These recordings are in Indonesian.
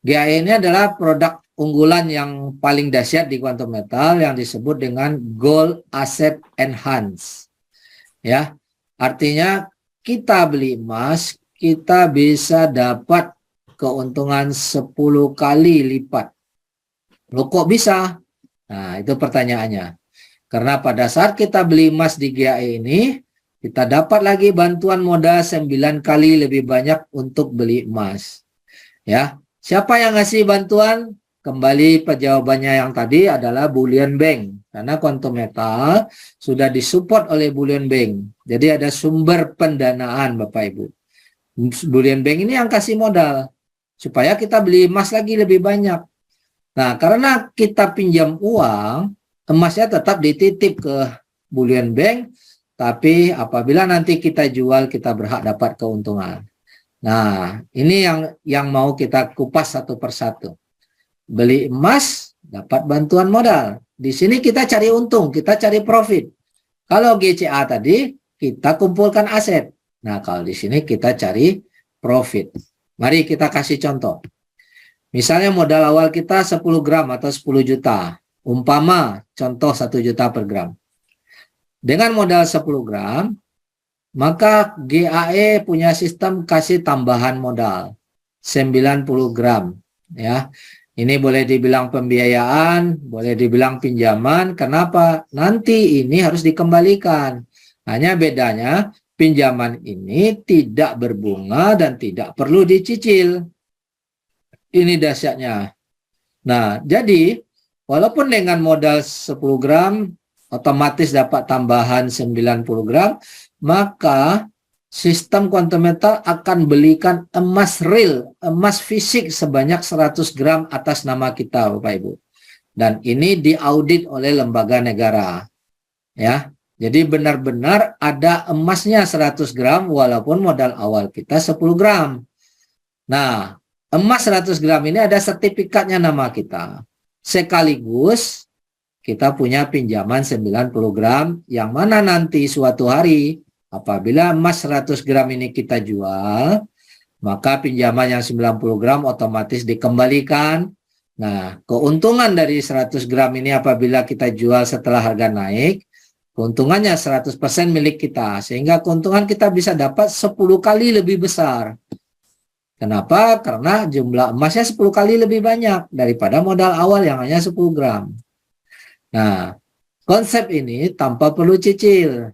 GAE ini adalah produk unggulan yang paling dahsyat di Quantum Metal yang disebut dengan Gold Asset Enhance. Ya, artinya kita beli emas, kita bisa dapat keuntungan 10 kali lipat. Loh kok bisa? Nah, itu pertanyaannya. Karena pada saat kita beli emas di GAE ini, kita dapat lagi bantuan modal 9 kali lebih banyak untuk beli emas. Ya, siapa yang ngasih bantuan? Kembali jawabannya yang tadi adalah Bullion Bank. Karena Quantum Metal sudah disupport oleh Bullion Bank. Jadi ada sumber pendanaan Bapak Ibu. Bullion Bank ini yang kasih modal. Supaya kita beli emas lagi lebih banyak. Nah, karena kita pinjam uang, emasnya tetap dititip ke Bullion Bank. Tapi apabila nanti kita jual, kita berhak dapat keuntungan. Nah, ini yang mau kita kupas satu persatu. Beli emas, dapat bantuan modal. Di sini kita cari untung, kita cari profit. Kalau GCA tadi, kita kumpulkan aset. Nah, kalau di sini kita cari profit. Mari kita kasih contoh. Misalnya modal awal kita 10 gram atau 10 juta. Umpama contoh 1 juta per gram. Dengan modal 10 gram, maka GAE punya sistem kasih tambahan modal 90 gram. Ya, ini boleh dibilang pembiayaan, boleh dibilang pinjaman. Kenapa? Nanti ini harus dikembalikan. Hanya bedanya pinjaman ini tidak berbunga dan tidak perlu dicicil. Ini dahsyatnya. Nah, jadi walaupun dengan modal 10 gram otomatis dapat tambahan 90 gram, maka sistem Quantum Metal akan belikan emas real, emas fisik sebanyak 100 gram atas nama kita, Bapak Ibu. Dan ini diaudit oleh lembaga negara. Ya, jadi benar-benar ada emasnya 100 gram walaupun modal awal kita 10 gram. Nah, emas 100 gram ini ada sertifikatnya nama kita. Sekaligus kita punya pinjaman 90 gram yang mana nanti suatu hari apabila emas 100 gram ini kita jual, maka pinjaman yang 90 gram otomatis dikembalikan. Nah, keuntungan dari 100 gram ini apabila kita jual setelah harga naik, keuntungannya 100% milik kita. Sehingga keuntungan kita bisa dapat 10 kali lebih besar. Kenapa? Karena jumlah emasnya 10 kali lebih banyak daripada modal awal yang hanya 10 gram. Nah, konsep ini tanpa perlu cicil.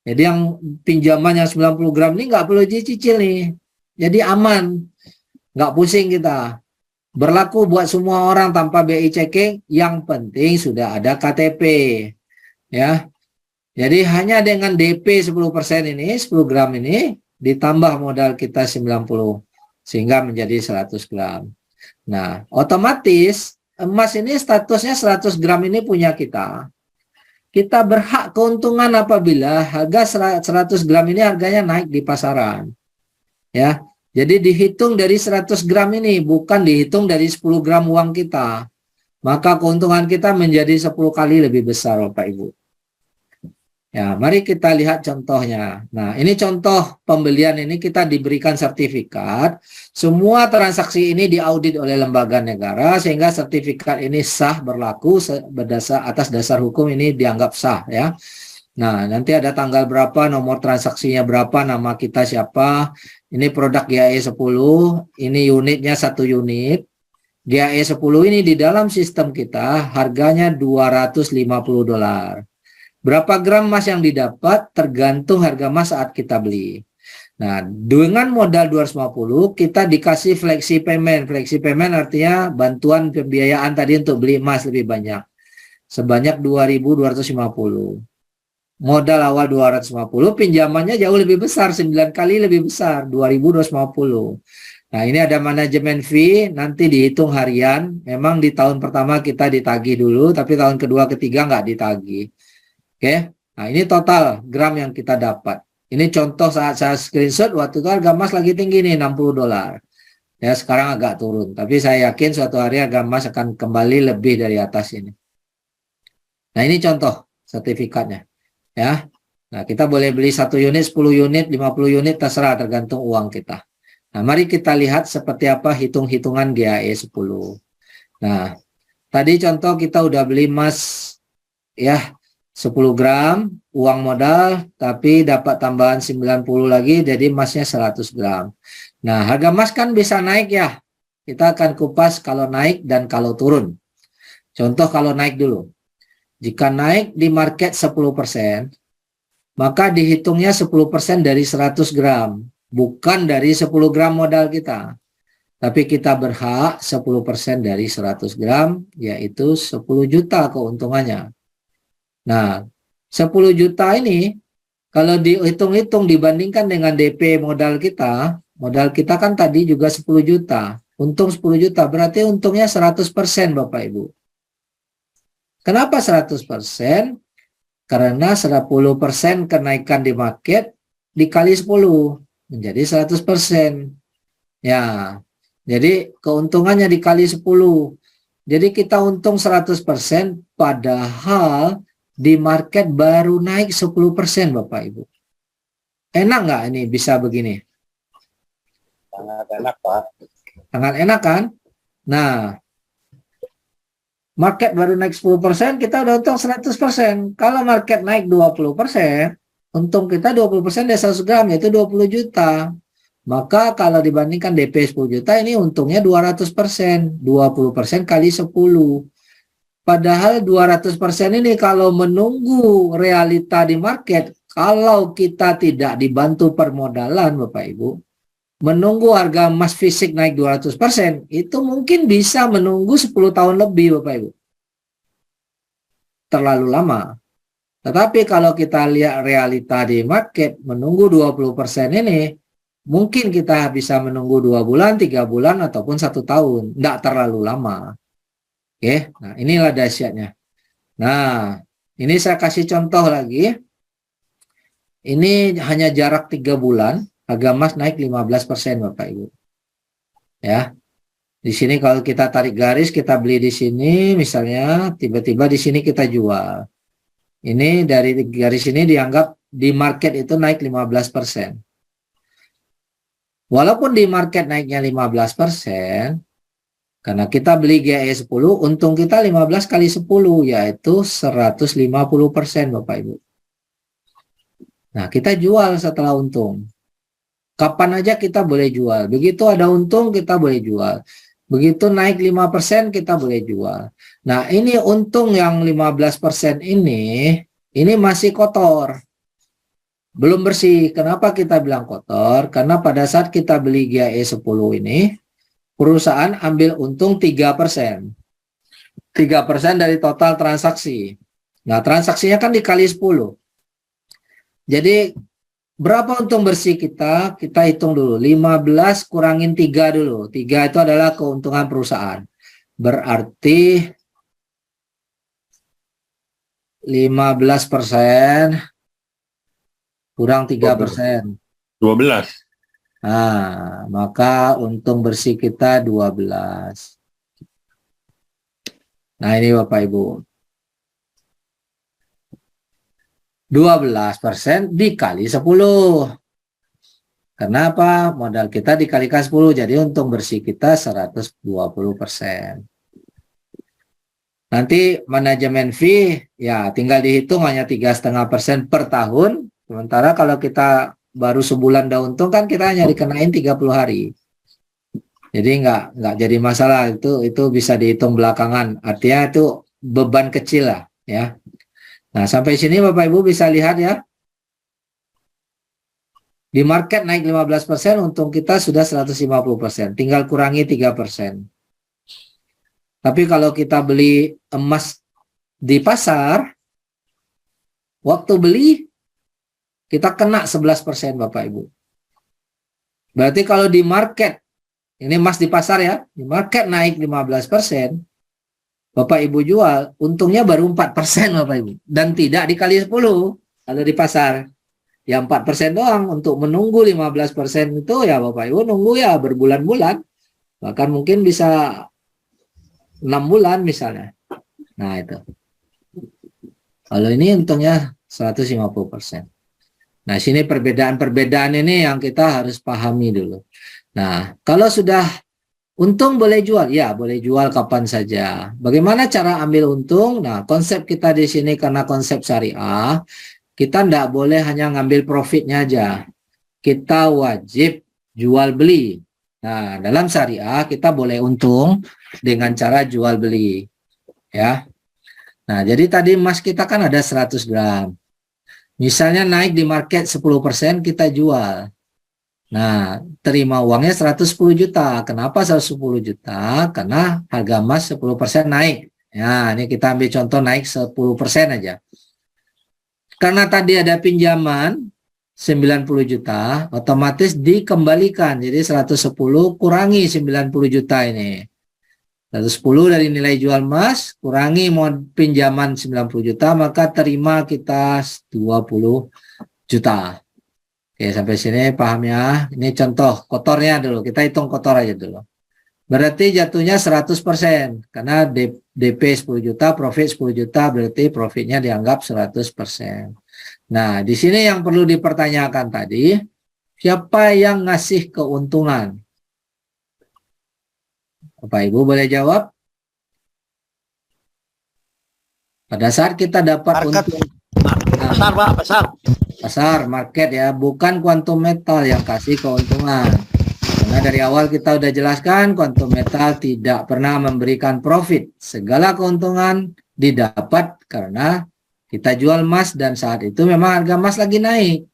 Jadi yang pinjaman yang 90 gram ini nggak perlu dicicil nih. Jadi aman. Nggak pusing kita. Berlaku buat semua orang tanpa BI checking. Yang penting sudah ada KTP. Ya. Jadi hanya dengan DP 10% ini, 10 gram ini, ditambah modal kita 90. Sehingga menjadi 100 gram. Nah, otomatis emas ini statusnya 100 gram ini punya kita. Kita berhak keuntungan apabila harga 100 gram ini harganya naik di pasaran. Ya, jadi dihitung dari 100 gram ini, bukan dihitung dari 10 gram uang kita. Maka keuntungan kita menjadi 10 kali lebih besar, Bapak Ibu. Ya, mari kita lihat contohnya. Nah, ini contoh pembelian ini kita diberikan sertifikat. Semua transaksi ini diaudit oleh lembaga negara sehingga sertifikat ini sah berlaku atas dasar hukum ini dianggap sah ya. Nah, nanti ada tanggal berapa, nomor transaksinya berapa, nama kita siapa. Ini produk GAE 10, ini unitnya 1 unit. GAE 10 ini di dalam sistem kita harganya $250. Berapa gram emas yang didapat tergantung harga emas saat kita beli. Nah, dengan modal 250 kita dikasih flexi payment. Flexi payment artinya bantuan pembiayaan tadi untuk beli emas lebih banyak. Sebanyak 2.250. Modal awal 250, pinjamannya jauh lebih besar, 9 kali lebih besar, 2.250. Nah, ini ada manajemen fee, nanti dihitung harian. Memang di tahun pertama kita ditagih dulu, tapi tahun kedua ketiga nggak ditagih. Oke, nah ini total gram yang kita dapat. Ini contoh saat saya screenshot waktu itu harga emas lagi tinggi nih $60. Ya sekarang agak turun, tapi saya yakin suatu hari harga emas akan kembali lebih dari atas ini. Nah ini contoh sertifikatnya. Ya, nah kita boleh beli 1 unit, 10 unit, 50 unit terserah tergantung uang kita. Nah, mari kita lihat seperti apa hitung-hitungan GAE 10. Nah, tadi contoh kita udah beli emas ya 10 gram uang modal, tapi dapat tambahan 90 lagi, jadi emasnya 100 gram. Nah, harga emas kan bisa naik ya. Kita akan kupas kalau naik dan kalau turun. Contoh kalau naik dulu. Jika naik di market 10%, maka dihitungnya 10% dari 100 gram. Bukan dari 10 gram modal kita. Tapi kita berhak 10% dari 100 gram, yaitu 10 juta keuntungannya. Nah, 10 juta ini kalau dihitung-hitung dibandingkan dengan DP modal kita kan tadi juga 10 juta. Untung 10 juta, berarti untungnya 100% Bapak Ibu. Kenapa 100%? Karena 10% kenaikan di market dikali 10 menjadi 100%. Ya, jadi keuntungannya dikali 10. Jadi kita untung 100% padahal di market baru naik 10% Bapak Ibu. Enak nggak ini bisa begini? Sangat enak, Pak. Sangat enak kan? Nah, market baru naik 10%, kita udah untung 100%. Kalau market naik 20%, untung kita 20% dari 100 gram, yaitu 20 juta. Maka kalau dibandingkan DP 10 juta, ini untungnya 200%. 20% kali 10. Padahal 200% ini kalau menunggu realita di market, kalau kita tidak dibantu permodalan Bapak Ibu, menunggu harga emas fisik naik 200%, itu mungkin bisa menunggu 10 tahun lebih Bapak Ibu. Terlalu lama. Tetapi kalau kita lihat realita di market, menunggu 20% ini, mungkin kita bisa menunggu 2 bulan, 3 bulan, ataupun 1 tahun. Tidak terlalu lama. Oke, nah inilah dahsyatnya. Nah, ini saya kasih contoh lagi. Ini hanya jarak 3 bulan, harga emas naik 15% Bapak Ibu. Ya. Di sini kalau kita tarik garis, kita beli di sini misalnya, tiba-tiba di sini kita jual. Ini dari garis ini dianggap di market itu naik 15%. Walaupun di market naiknya 15%, karena kita beli GAE 10, untung kita 15 kali 10, yaitu 150% Bapak Ibu. Nah, kita jual setelah untung. Kapan aja kita boleh jual. Begitu ada untung, kita boleh jual. Begitu naik 5%, kita boleh jual. Nah, ini untung yang 15% ini masih kotor. Belum bersih. Kenapa kita bilang kotor? Karena pada saat kita beli GAE 10 ini, perusahaan ambil untung 3%. 3% dari total transaksi. Nah, transaksinya kan dikali 10. Jadi, berapa untung bersih kita? Kita hitung dulu. 15 kurangin 3 dulu. 3 itu adalah keuntungan perusahaan. Berarti 15% kurang 3%. 12. Nah, maka untung bersih kita 12. Nah, ini Bapak Ibu. 12% dikali 10. Kenapa? Modal kita dikalikan 10, jadi untung bersih kita 120%. Nanti manajemen fee, ya tinggal dihitung hanya 3,5% per tahun. Sementara kalau kita baru sebulan dah untung kan kita hanya dikenain 30 hari. Jadi nggak jadi masalah, itu bisa dihitung belakangan. Artinya itu beban kecil lah ya. Nah, sampai sini Bapak Ibu bisa lihat ya. Di market naik 15%, untung kita sudah 150%. Tinggal kurangi 3%. Tapi kalau kita beli emas di pasar, waktu beli kita kena 11% Bapak Ibu. Berarti kalau di market, ini emas di pasar ya, di market naik 15%, Bapak Ibu jual, untungnya baru 4% Bapak Ibu. Dan tidak dikali 10 kalau di pasar. Ya 4% doang. Untuk menunggu 15% itu ya Bapak Ibu nunggu ya berbulan-bulan. Bahkan mungkin bisa 6 bulan misalnya. Nah itu. Kalau ini untungnya 150%. Nah, sini perbedaan-perbedaan ini yang kita harus pahami dulu. Nah, kalau sudah untung boleh jual, ya boleh jual kapan saja. Bagaimana cara ambil untung? Nah, konsep kita di sini karena konsep syariah, kita tidak boleh hanya ngambil profitnya aja. Kita wajib jual beli. Nah, dalam syariah kita boleh untung dengan cara jual beli. Ya. Nah, jadi tadi emas kita kan ada 100 gram. Misalnya naik di market 10%, kita jual. Nah, terima uangnya 110 juta. Kenapa 110 juta? Karena harga emas 10% naik. Ya, ini kita ambil contoh naik 10% aja. Karena tadi ada pinjaman 90 juta, otomatis dikembalikan. Jadi 110 kurangi 90 juta ini. 110 dari nilai jual emas, kurangi pinjaman 90 juta, maka terima kita 20 juta. Oke, sampai sini paham ya. Ini contoh kotornya dulu. Kita hitung kotor aja dulu. Berarti jatuhnya 100%. Karena DP 10 juta, profit 10 juta, berarti profitnya dianggap 100%. Nah, di sini yang perlu dipertanyakan tadi, siapa yang ngasih keuntungan? Bapak Ibu boleh jawab? Pada saat kita dapat untung. Pasar, Pak, pasar. Pasar, market ya, bukan kuantum metal yang kasih keuntungan. Karena dari awal kita udah jelaskan, kuantum metal tidak pernah memberikan profit. Segala keuntungan didapat karena kita jual emas dan saat itu memang harga emas lagi naik.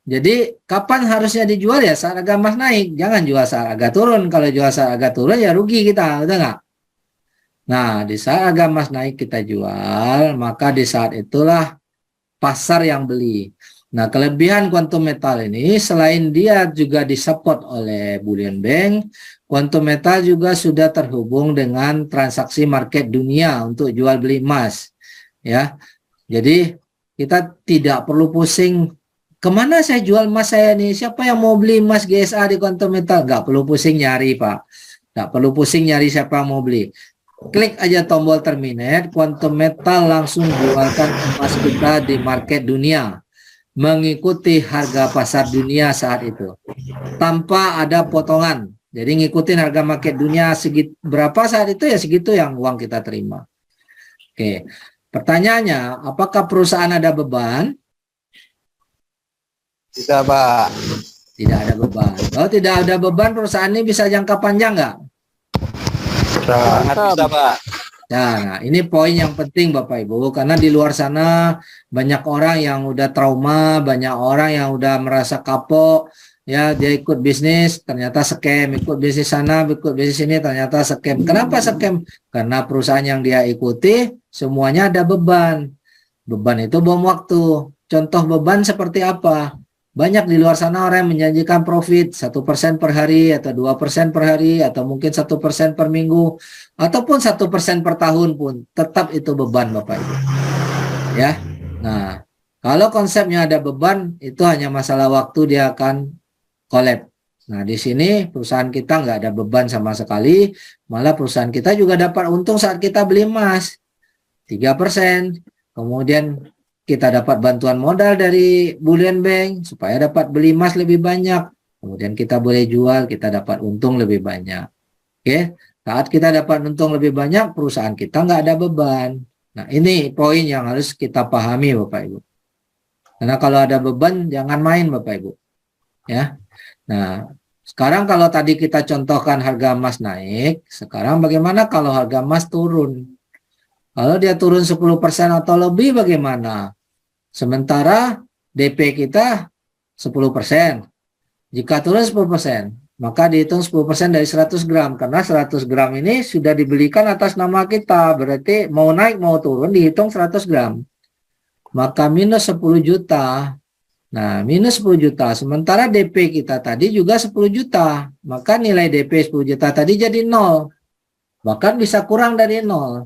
Jadi kapan harusnya dijual ya saat harga emas naik. Jangan jual saat harga turun. Kalau jual saat harga turun ya rugi kita, udah nggak? Nah, di saat harga emas naik kita jual, maka di saat itulah pasar yang beli. Nah, kelebihan kuantum metal ini selain dia juga disupport oleh bullion bank, kuantum metal juga sudah terhubung dengan transaksi market dunia untuk jual beli emas. Ya, jadi kita tidak perlu pusing kemana saya jual emas saya nih, siapa yang mau beli emas GSA di kuantum metal? Nggak perlu pusing nyari, Pak. Nggak perlu pusing nyari siapa yang mau beli. Klik aja tombol terminate, kuantum metal langsung jualkan emas kita di market dunia. Mengikuti harga pasar dunia saat itu tanpa ada potongan. Jadi ngikutin harga market dunia berapa saat itu ya segitu yang uang kita terima. Oke, pertanyaannya, apakah perusahaan ada beban? Tidak, Pak. Tidak ada beban. Kalau tidak ada beban, perusahaan ini bisa jangka panjang nggak? Sangat bisa, Pak. Nah, ini poin yang penting Bapak Ibu, karena di luar sana banyak orang yang udah trauma, banyak orang yang udah merasa kapok, ya dia ikut bisnis, ternyata scam, ikut bisnis sana, ikut bisnis ini, ternyata scam. Kenapa scam? Karena perusahaan yang dia ikuti semuanya ada beban. Beban itu bom waktu. Contoh beban seperti apa? Banyak di luar sana orang yang menjanjikan profit 1% per hari atau 2% per hari atau mungkin 1% per minggu ataupun 1% per tahun pun tetap itu beban Bapak Ibu. Ya. Nah, kalau konsepnya ada beban itu hanya masalah waktu dia akan collapse. Nah, di sini perusahaan kita nggak ada beban sama sekali, malah perusahaan kita juga dapat untung saat kita beli emas 3%. Kemudian kita dapat bantuan modal dari bullion bank supaya dapat beli emas lebih banyak. Kemudian kita boleh jual, kita dapat untung lebih banyak. Oke, saat kita dapat untung lebih banyak, perusahaan kita nggak ada beban. Nah, ini poin yang harus kita pahami Bapak Ibu. Karena kalau ada beban, jangan main Bapak Ibu. Ya. Nah, sekarang kalau tadi kita contohkan harga emas naik, sekarang bagaimana kalau harga emas turun? Kalau dia turun 10% atau lebih bagaimana? Sementara DP kita 10%. Jika turun 10%, maka dihitung 10% dari 100 gram. Karena 100 gram ini sudah dibelikan atas nama kita. Berarti mau naik mau turun dihitung 100 gram. Maka minus 10 juta. Nah, minus 10 juta. Sementara DP kita tadi juga 10 juta. Maka nilai DP 10 juta tadi jadi 0. Bahkan bisa kurang dari 0.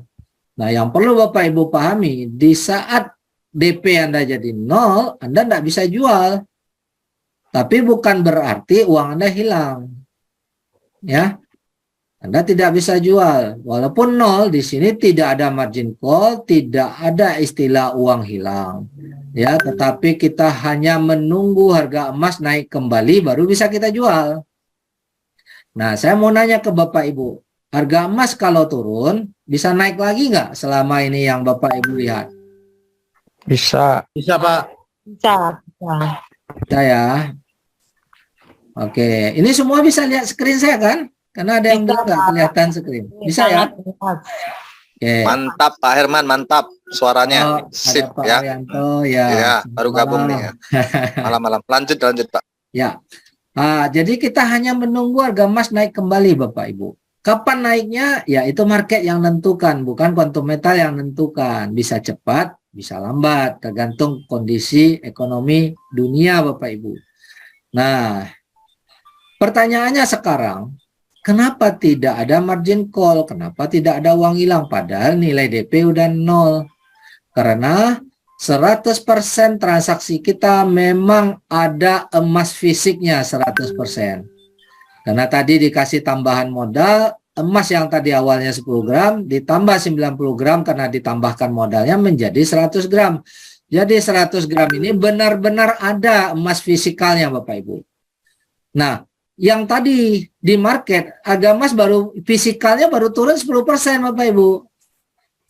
Nah, yang perlu Bapak Ibu pahami, di saat DP Anda jadi 0, Anda tidak bisa jual. Tapi bukan berarti uang Anda hilang. Ya. Anda tidak bisa jual. Walaupun 0, di sini tidak ada margin call, tidak ada istilah uang hilang. Ya, tetapi kita hanya menunggu harga emas naik kembali baru bisa kita jual. Nah, saya mau nanya ke Bapak Ibu, harga emas kalau turun bisa naik lagi nggak selama ini yang Bapak Ibu lihat? Bisa. Bisa, Pak. Bisa. Bisa ya. Oke, ini semua bisa lihat screen saya kan? Karena ada yang Bisa, bilang nggak Pak. kelihatan screen. Bisa ya? Oke. Mantap, Pak Herman. Mantap suaranya. Oh, Sip, ada Pak ya. Arianto, ya. Ya, baru gabung nih. Malam. Ya. Malam-malam. Lanjut, Pak. Ya. Jadi kita hanya menunggu harga emas naik kembali, Bapak Ibu. Kapan naiknya? Ya, itu market yang menentukan, bukan quantum metal yang menentukan. Bisa cepat, bisa lambat, tergantung kondisi ekonomi dunia, Bapak Ibu. Nah, pertanyaannya sekarang, kenapa tidak ada margin call? Kenapa tidak ada uang hilang? Padahal nilai DP udah 0. Karena 100% transaksi kita memang ada emas fisiknya 100%. Karena tadi dikasih tambahan modal, emas yang tadi awalnya 10 gram, ditambah 90 gram karena ditambahkan modalnya menjadi 100 gram. Jadi 100 gram ini benar-benar ada emas fisikalnya Bapak Ibu. Nah, yang tadi di market, harga emas baru fisikalnya baru turun 10% Bapak Ibu.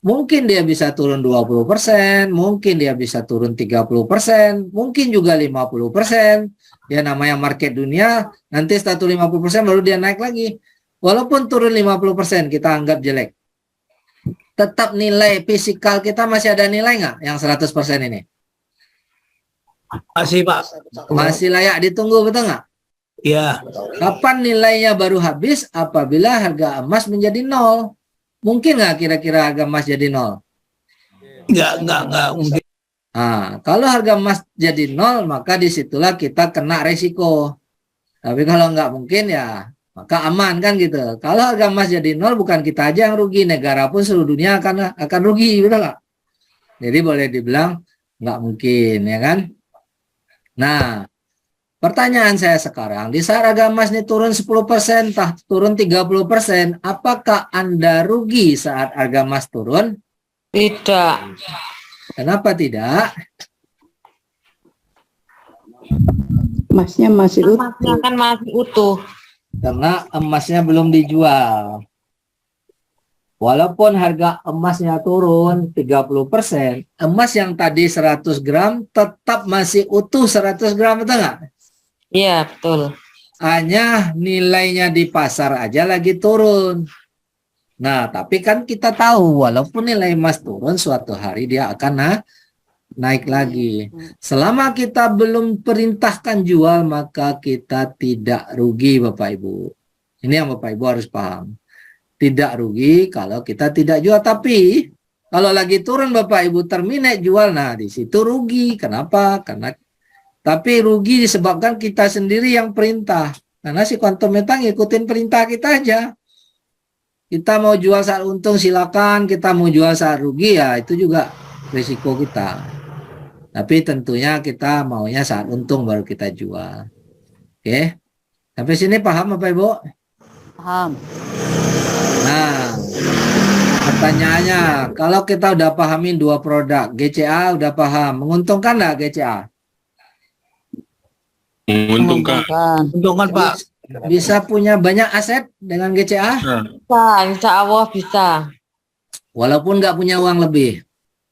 Mungkin dia bisa turun 20%, mungkin dia bisa turun 30%, mungkin juga 50%. Ya namanya market dunia, nanti setelah turun 50% baru dia naik lagi. Walaupun turun 50%, kita anggap jelek. Tetap nilai fisikal kita masih ada nilai nggak yang 100% ini? Masih, Pak. Masih layak ditunggu, betul nggak? Iya. Kapan nilainya baru habis? Apabila harga emas menjadi 0. Mungkin nggak kira-kira harga emas jadi 0? Enggak mungkin. Nah, kalau harga emas jadi 0, maka disitulah kita kena resiko. Tapi kalau nggak mungkin ya, maka aman kan gitu. Kalau harga emas jadi 0, bukan kita aja yang rugi, negara pun seluruh dunia akan rugi, betul nggak? Jadi boleh dibilang nggak mungkin, ya kan? Nah, pertanyaan saya sekarang, di saat harga emas ini turun 10%, turun 30%, apakah Anda rugi saat harga emas turun? Tidak. Kenapa tidak? Emasnya masih utuh. Emasnya kan masih utuh. Karena emasnya belum dijual. Walaupun harga emasnya turun 30%, emas yang tadi 100 gram tetap masih utuh 100 gram, betul nggak? Iya, betul. Hanya nilainya di pasar aja lagi turun. Nah, tapi kan kita tahu walaupun nilai emas turun, suatu hari dia akan naik lagi. Selama kita belum perintahkan jual, maka kita tidak rugi, Bapak Ibu. Ini yang Bapak Ibu harus paham. Tidak rugi kalau kita tidak jual. Tapi kalau lagi turun Bapak Ibu terminate jual, nah di situ rugi. Kenapa? Tapi rugi disebabkan kita sendiri yang perintah. Karena si quantum metal ngikutin perintah kita aja. Kita mau jual saat untung silakan, kita mau jual saat rugi ya itu juga risiko kita. Tapi tentunya kita maunya saat untung baru kita jual. Oke. Sampai sini paham Bapak Ibu? Paham. Nah, pertanyaannya, kalau kita udah pahamin dua produk, GCA udah paham, menguntungkan nggak GCA? Menguntungkan. Untungan, Pak. Bisa punya banyak aset dengan GCA? Bisa, insya Allah bisa. Walaupun nggak punya uang lebih?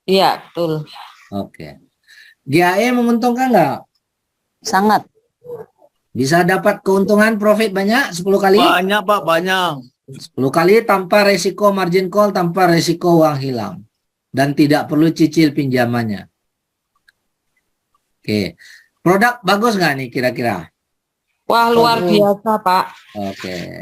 Iya, betul. Oke. GAE menguntungkan nggak? Sangat. Bisa dapat keuntungan profit banyak 10 kali? Banyak, Pak, banyak. 10 kali tanpa resiko margin call, tanpa resiko uang hilang. Dan tidak perlu cicil pinjamannya. Oke. Produk bagus nggak nih kira-kira? Wah, luar biasa, Pak. Oke.